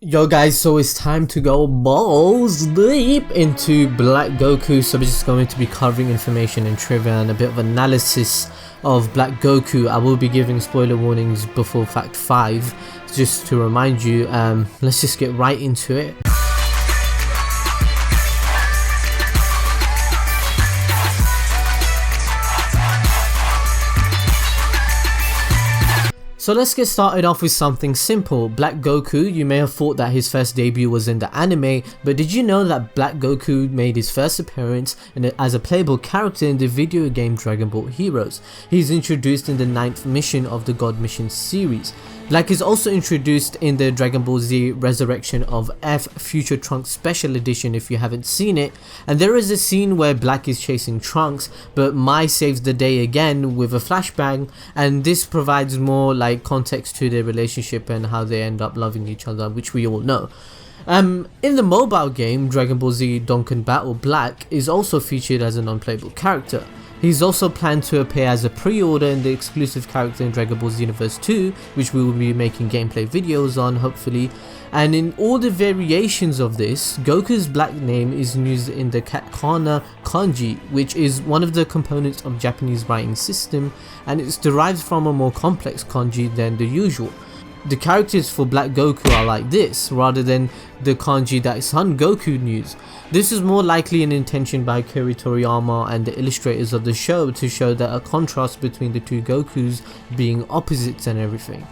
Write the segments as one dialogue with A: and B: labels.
A: Yo guys, so it's time to go balls deep into Black Goku. So we're just going to be covering information and trivia and a bit of analysis of Black Goku. I will be giving spoiler warnings before fact 5 just to remind you. Let's just get right into it. So let's get started off with something simple. Black Goku, you may have thought that his first debut was in the anime, but did you know that Black Goku made his first appearance as a playable character in the video game Dragon Ball Heroes? He's introduced in the 9th mission of the God Mission series. Black is also introduced in the Dragon Ball Z Resurrection of F Future Trunks Special Edition if you haven't seen it, and there is a scene where Black is chasing Trunks but Mai saves the day again with a flashbang, and this provides more like context to their relationship and how they end up loving each other, which we all know. In the mobile game Dragon Ball Z Dokkan Battle, Black is also featured as a non-playable character. He's also planned to appear as a pre-order in the exclusive character in Dragon Ball Xenoverse 2, which we will be making gameplay videos on hopefully. And in all the variations of this, Goku's Black name is used in the katakana kanji, which is one of the components of Japanese writing system, and it's derived from a more complex kanji than the usual. The characters for Black Goku are like this, rather than the kanji that Son Goku used. This is more likely an intention by Akira Toriyama and the illustrators of the show to show that a contrast between the two Gokus being opposites and everything.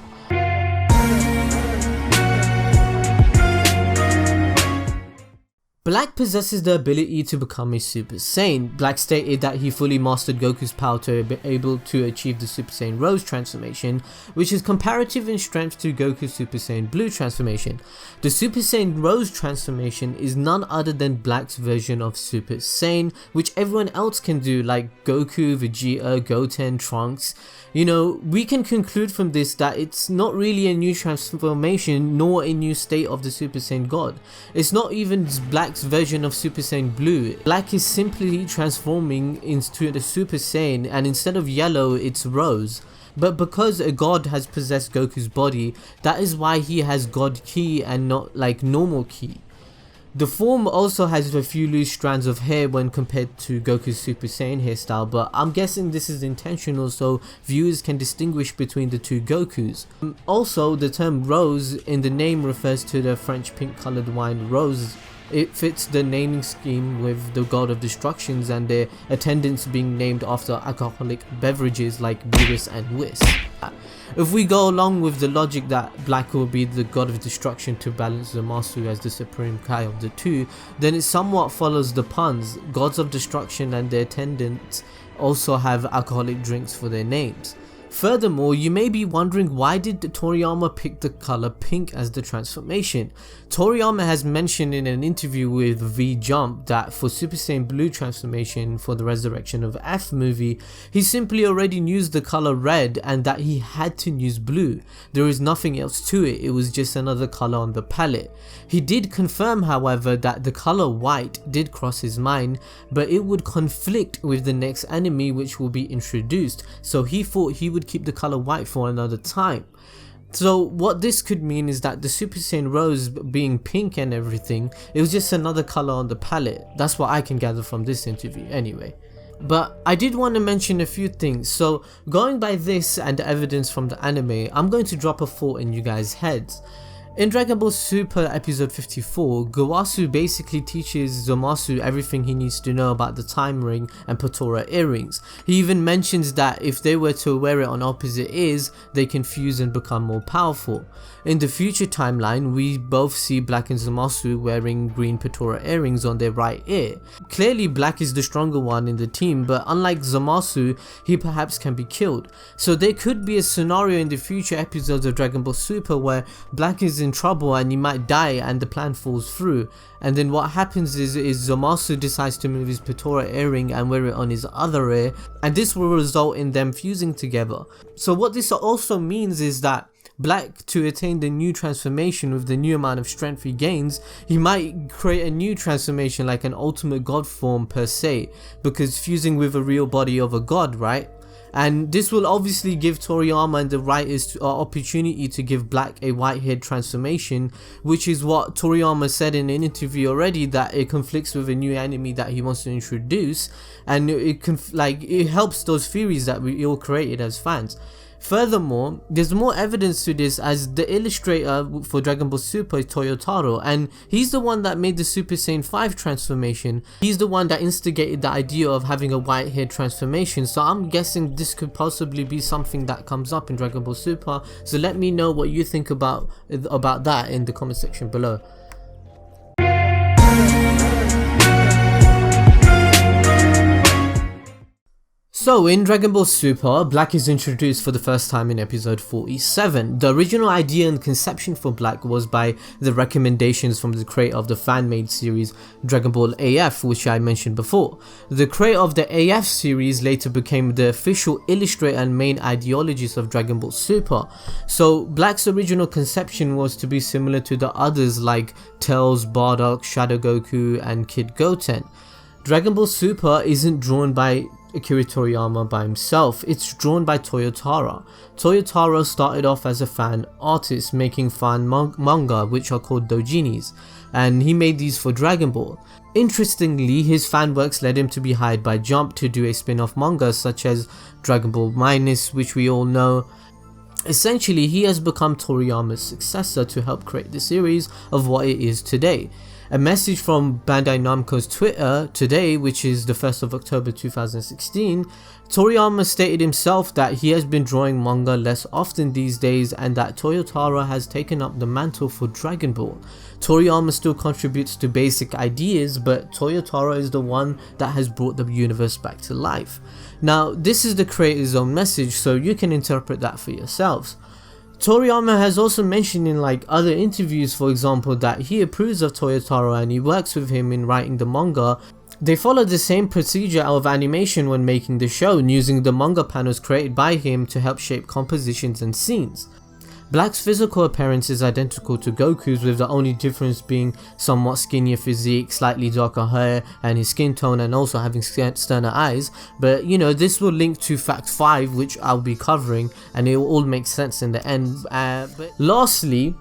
A: Black possesses the ability to become a Super Saiyan. Black stated that he fully mastered Goku's power to be able to achieve the Super Saiyan Rose transformation, which is comparative in strength to Goku's Super Saiyan Blue transformation. The Super Saiyan Rose transformation is none other than Black's version of Super Saiyan, which everyone else can do, like Goku, Vegeta, Goten, Trunks. You know, we can conclude from this that it's not really a new transformation nor a new state of the Super Saiyan God. It's not even Black's version of Super Saiyan Blue. Black is simply transforming into the Super Saiyan, and instead of yellow it's rose. But because a god has possessed Goku's body, that is why he has God Ki and not like normal Ki. The form also has a few loose strands of hair when compared to Goku's Super Saiyan hairstyle, but I'm guessing this is intentional so viewers can distinguish between the two Gokus. Also, the term rose in the name refers to the French pink colored wine rose. It fits the naming scheme with the god of destructions and their attendants being named after alcoholic beverages like beerus and whis. If we go along with the logic that Black will be the god of destruction to balance zamasu as the supreme kai of the two, then it somewhat follows the puns. Gods of destruction and their attendants also have alcoholic drinks for their names. Furthermore, you may be wondering, why did Toriyama pick the color pink as the transformation? Toriyama has mentioned in an interview with V-Jump that for Super Saiyan Blue transformation for the Resurrection of F movie, he simply already used the color red and that he had to use blue. There is nothing else to it, it was just another color on the palette. He did confirm, however, that the color white did cross his mind, but it would conflict with the next anime which will be introduced, so he thought he would keep the color white for another time. So what this could mean is that the Super Saiyan Rose being pink and everything, it was just another color on the palette. That's what I can gather from this interview anyway. But I did want to mention a few things. So going by this and the evidence from the anime, I'm going to drop a thought in you guys' heads. In Dragon Ball Super episode 54, Gowasu basically teaches Zamasu everything he needs to know about the time ring and Patora earrings. He even mentions that if they were to wear it on opposite ears, they can fuse and become more powerful. In the future timeline, we both see Black and Zamasu wearing green Patora earrings on their right ear. Clearly Black is the stronger one in the team, but unlike Zamasu, he perhaps can be killed. So there could be a scenario in the future episodes of Dragon Ball Super where Black is in trouble and he might die and the plan falls through, and then what happens is Zamasu decides to move his Patora earring and wear it on his other ear, and this will result in them fusing together. So what this also means is that Black, to attain the new transformation with the new amount of strength he gains, he might create a new transformation like an ultimate god form per se, because fusing with a real body of a god, right? And this will obviously give Toriyama and the writers an opportunity to give Black a white-haired transformation, which is what Toriyama said in an interview already, that it conflicts with a new anime that he wants to introduce, and it helps those theories that we all created as fans. Furthermore, there's more evidence to this, as the illustrator for Dragon Ball Super is Toyotaro, and he's the one that made the Super Saiyan 5 transformation. He's the one that instigated the idea of having a white hair transformation, so I'm guessing this could possibly be something that comes up in Dragon Ball Super. So let me know what you think about that in the comment section below. So in Dragon Ball Super, Black is introduced for the first time in episode 47. The original idea and conception for Black was by the recommendations from the creator of the fan-made series Dragon Ball AF, which I mentioned before. The creator of the AF series later became the official illustrator and main ideologist of Dragon Ball Super. So Black's original conception was to be similar to the others like Tails, Bardock, Shadow Goku and Kid Goten. Dragon Ball Super isn't drawn by Akira Toriyama by himself, it's drawn by Toyotaro. Toyotaro started off as a fan artist making fan manga which are called doujinis, and he made these for Dragon Ball. Interestingly, his fan works led him to be hired by Jump to do a spin-off manga such as Dragon Ball Minus, which we all know. Essentially, he has become Toriyama's successor to help create the series of what it is today. A message from Bandai Namco's Twitter today, which is the 1st of October 2016, Toriyama stated himself that he has been drawing manga less often these days and that Toyotaro has taken up the mantle for Dragon Ball. Toriyama still contributes to basic ideas, but Toyotaro is the one that has brought the universe back to life. Now, this is the creator's own message, so you can interpret that for yourselves. Toriyama has also mentioned in other interviews, for example, that he approves of Toyotaro and he works with him in writing the manga. They follow the same procedure of animation when making the show, using the manga panels created by him to help shape compositions and scenes. Black's physical appearance is identical to Goku's, with the only difference being somewhat skinnier physique, slightly darker hair and his skin tone, and also having sterner eyes. But this will link to fact 5, which I'll be covering, and it will all make sense in the end. But lastly,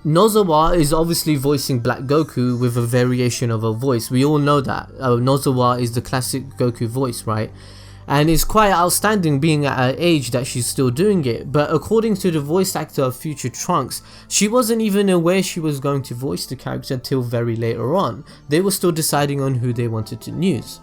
A: Nozawa is obviously voicing Black Goku with a variation of a voice. We all know that Nozawa is the classic Goku voice, right? And it's quite outstanding being at her age that she's still doing it. But according to the voice actor of future Trunks, she wasn't even aware she was going to voice the character until very later on. They were still deciding on who they wanted to use.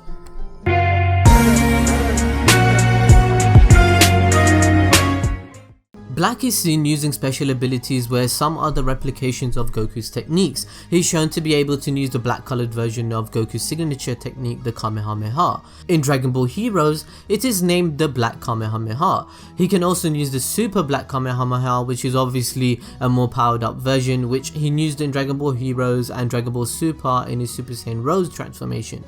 A: Black is seen using special abilities where some are the replications of Goku's techniques. He's shown to be able to use the black colored version of Goku's signature technique, the Kamehameha. In Dragon Ball Heroes, it is named the Black Kamehameha. He can also use the Super Black Kamehameha, which is obviously a more powered up version, which he used in Dragon Ball Heroes and Dragon Ball Super in his Super Saiyan Rose transformation.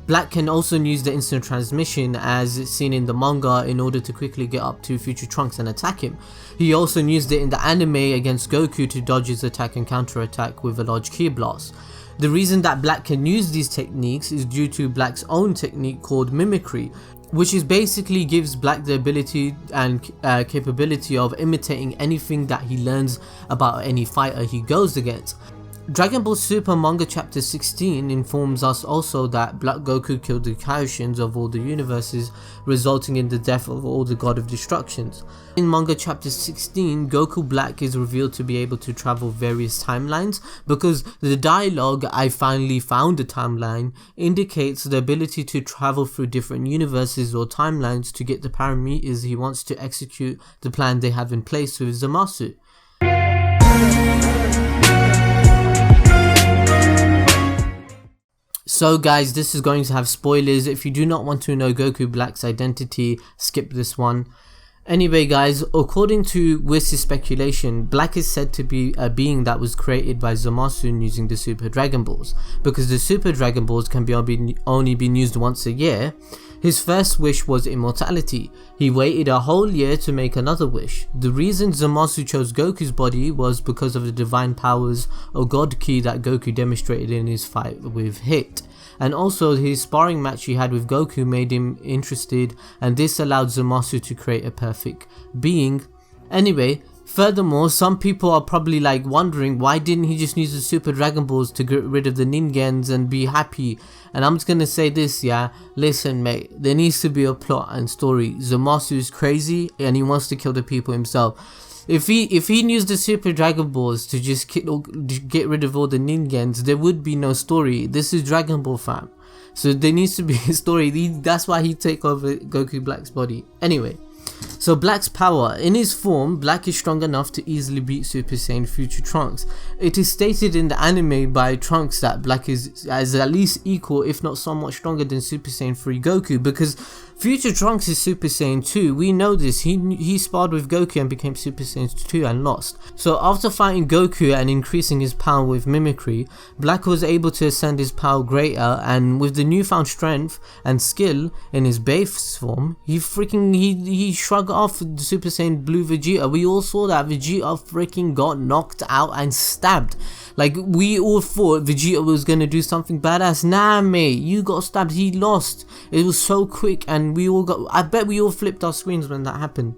A: Black can also use the instant transmission as seen in the manga in order to quickly get up to future Trunks and attack him. He also used it in the anime against Goku to dodge his attack and counter attack with a large ki blast. The reason that Black can use these techniques is due to Black's own technique called mimicry, which is basically gives Black the ability and capability of imitating anything that he learns about any fighter he goes against. Dragon Ball Super manga chapter 16 informs us also that Black Goku killed the Kaioshins of all the universes, resulting in the death of all the God of Destructions. In manga chapter 16, Goku Black is revealed to be able to travel various timelines, because the dialogue "I finally found a timeline" indicates the ability to travel through different universes or timelines to get the parameters he wants to execute the plan they have in place with Zamasu. So guys, this is going to have spoilers. If you do not want to know Goku Black's identity, skip this one. Anyway guys, according to whis speculation, Black is said to be a being that was created by Zamasu using the Super Dragon Balls. Because the Super Dragon Balls can be only been used once a year, his first wish was immortality. He waited a whole year to make another wish. The reason Zamasu chose Goku's body was because of the divine powers or God Ki that Goku demonstrated in his fight with Hit. and also his sparring match he had with Goku made him interested, and this allowed Zamasu to create a perfect being. Anyway, furthermore, some people are probably like wondering, why didn't he just use the Super Dragon Balls to get rid of the Ningens and be happy? And I'm just gonna say this, yeah, listen mate, there needs to be a plot and story. Zamasu is crazy and he wants to kill the people himself. If he used the Super Dragon Balls to just get rid of all the Ningens, there would be no story. This is Dragon Ball, fam. So there needs to be a story. That's why he take over Goku Black's body. Anyway, so Black's power. In his form, Black is strong enough to easily beat Super Saiyan future Trunks. It is stated in the anime by Trunks that Black is at least equal, if not somewhat stronger than Super Saiyan 3 Goku, because future Trunks is Super Saiyan 2. We know this. He sparred with Goku and became Super Saiyan 2 and lost. So after fighting Goku and increasing his power with mimicry, Black was able to ascend his power greater, and with the newfound strength and skill in his base form, he shrugged off the Super Saiyan Blue Vegeta. We all saw that Vegeta freaking got knocked out and stabbed. Like, we all thought Vegeta was gonna do something badass. Nah mate, you got stabbed, he lost. It was so quick, and I bet we all flipped our screens when that happened.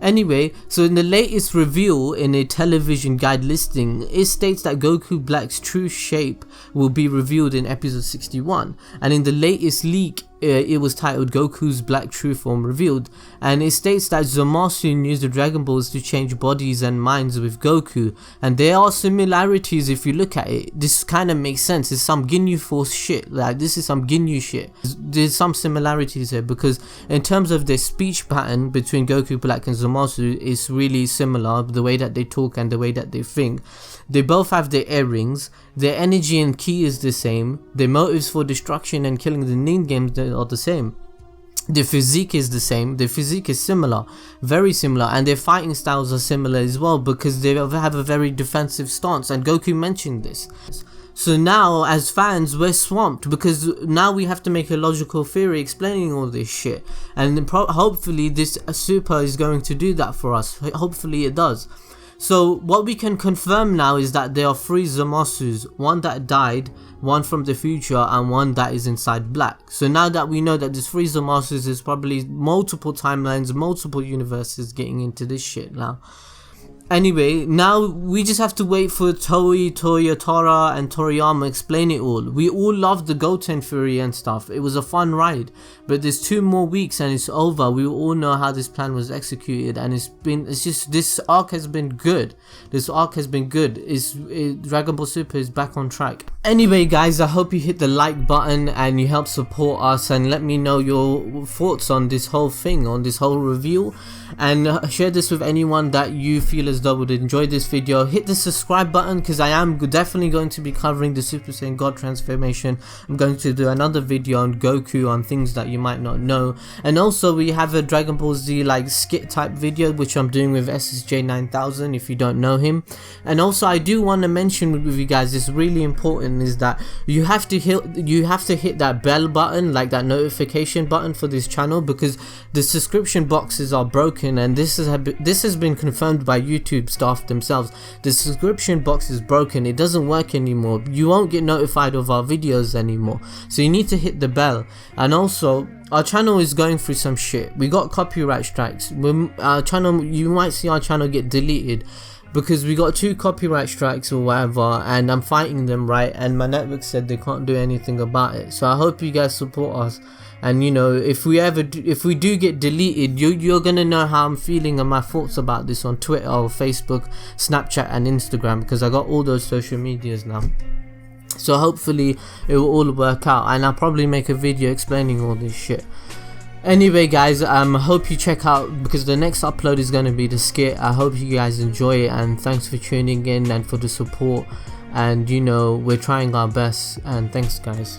A: Anyway, so in the latest reveal in a television guide listing, it states that Goku Black's true shape will be revealed in episode 61, and in the latest leak it was titled Goku's Black True Form Revealed, and it states that Zamasu used the Dragon Balls to change bodies and minds with Goku, and there are similarities if you look at it. This kind of makes sense. It's some Ginyu Force shit, like this is some Ginyu shit. There's some similarities here, because in terms of their speech pattern between Goku Black and Zamasu is really similar, the way that they talk and the way that they think. They both have their earrings, their energy and ki is the same, their motives for destruction and killing the Ningens are the same. Their physique is the same, their physique is similar, very similar, and their fighting styles are similar as well, because they have a very defensive stance, and Goku mentioned this. So now, as fans, we're swamped, because now we have to make a logical theory explaining all this shit, and hopefully this Super is going to do that for us. Hopefully it does. So what we can confirm now is that there are 3 Zamasus, one that died, one from the future, and one that is inside Black. So now that we know that there's 3 Zamasus, there's probably multiple timelines, multiple universes getting into this shit now. Anyway, now we just have to wait for Toriyama and Toriyama explain it all. We all loved the Goten Fury and stuff. It was a fun ride, but there's 2 more weeks and it's over. We all know how this plan was executed, and this arc has been good. Dragon Ball Super is back on track. Anyway guys, I hope you hit the like button and you help support us, and let me know your thoughts on this whole thing, on this whole review, and share this with anyone that you feel as though would enjoy this video. Hit the subscribe button, because I am definitely going to be covering the Super Saiyan God transformation. I'm going to do another video on Goku, on things that you might not know, and also we have a Dragon Ball Z like skit type video which I'm doing with SSJ 9000 if you don't know him. And also I do want to mention with you guys, it's really important, is that you have to hit that bell button, like that notification button for this channel, because the subscription boxes are broken, and this has been confirmed by YouTube staff themselves. The subscription box is broken, it doesn't work anymore. You won't get notified of our videos anymore, so you need to hit the bell. And also our channel is going through some shit. We got copyright strikes. Our channel, you might see our channel get deleted because we got 2 copyright strikes or whatever, and I'm fighting them, right? And my network said they can't do anything about it. So I hope you guys support us, and you know, if we do get deleted, you're gonna know how I'm feeling and my thoughts about this on Twitter or Facebook, Snapchat and Instagram, because I got all those social medias now. So hopefully it will all work out, and I'll probably make a video explaining all this shit. Anyway guys, I hope you check out, because the next upload is going to be the skit. I hope you guys enjoy it, and thanks for tuning in and for the support, and you know, we're trying our best, and thanks guys.